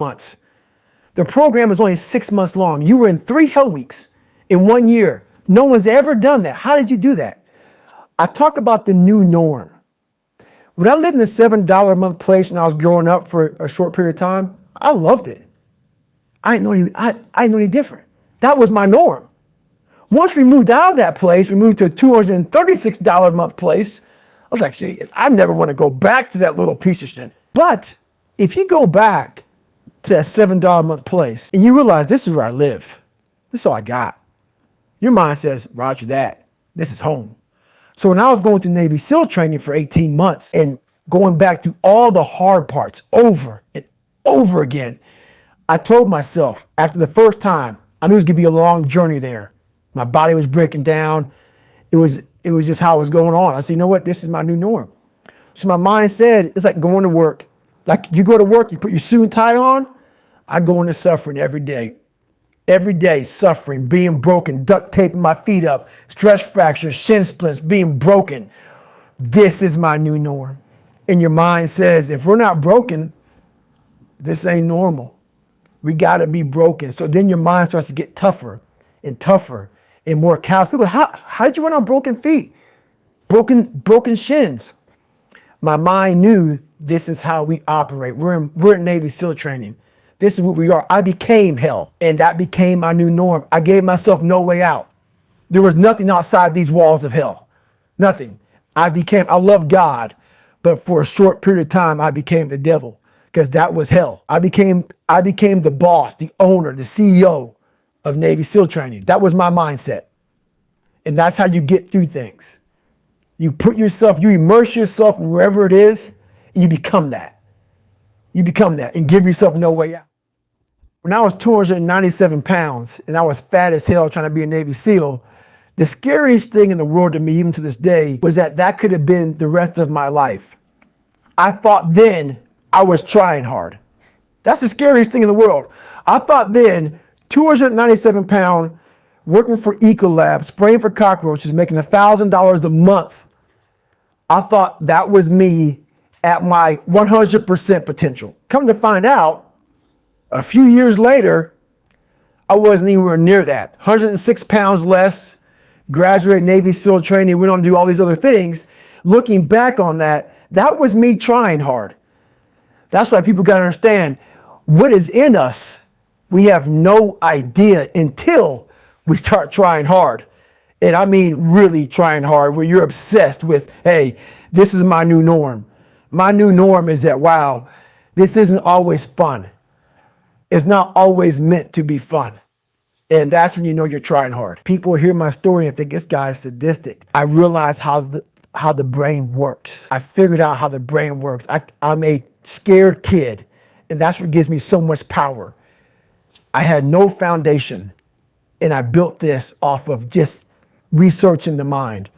months. The program is only 6 months long. You were in 3 hell weeks in 1 year. No one's ever done that. How did you do that? I talk about the new norm. When I lived in a $7 a month place and I was growing up for a short period of time, I loved it. I didn't know any different. That was my norm. Once we moved out of that place, we moved to a $236 a month place. I was like, shit, I never want to go back to that little piece of shit. But if you go back to that $7 a month place and you realize this is where I live, this is all I got, your mind says, roger that, this is home. So when I was going through Navy SEAL training for 18 months and going back through all the hard parts over and over again, I told myself after the first time, I knew it was gonna be a long journey there. My body was breaking down. It was just how it was going on. I said, you know what? This is my new norm. So my mind said, it's like going to work. Like you go to work, you put your suit and tie on. I go into suffering every day. Every day suffering, being broken, duct taping my feet up, stress fractures, shin splints, being broken. This is my new norm. And your mind says, if we're not broken, this ain't normal. We gotta be broken. So then your mind starts to get tougher and tougher and more callous. People, how'd you run on broken feet? Broken shins. My mind knew this is how we operate. We're in Navy SEAL training. This is what we are. I became hell, and that became my new norm. I gave myself no way out. There was nothing outside these walls of hell. Nothing. I love God, but for a short period of time, I became the devil because that was hell. I became the boss, the owner, the CEO of Navy SEAL training. That was my mindset. And that's how you get through things. You immerse yourself in wherever it is, and you become that. You become that and give yourself no way out. When I was 297 pounds and I was fat as hell trying to be a Navy SEAL, the scariest thing in the world to me, even to this day, was that could have been the rest of my life. I thought then I was trying hard. That's the scariest thing in the world. I thought then, 297 pound, working for Ecolab, spraying for cockroaches, making $1,000 a month. I thought that was me at my 100% potential. Come to find out, a few years later, I wasn't anywhere near that. 106 pounds less, graduated Navy SEAL training, went on to do all these other things. Looking back on that was me trying hard. That's why people gotta understand what is in us. We have no idea until we start trying hard. And I mean really trying hard, where you're obsessed with, hey, this is my new norm. My new norm is that, wow, this isn't always fun. It's not always meant to be fun. And that's when you know you're trying hard. People hear my story and think this guy is sadistic. I realize how the brain works. I figured out how the brain works. I'm a scared kid, and that's what gives me so much power. I had no foundation, and I built this off of just researching the mind.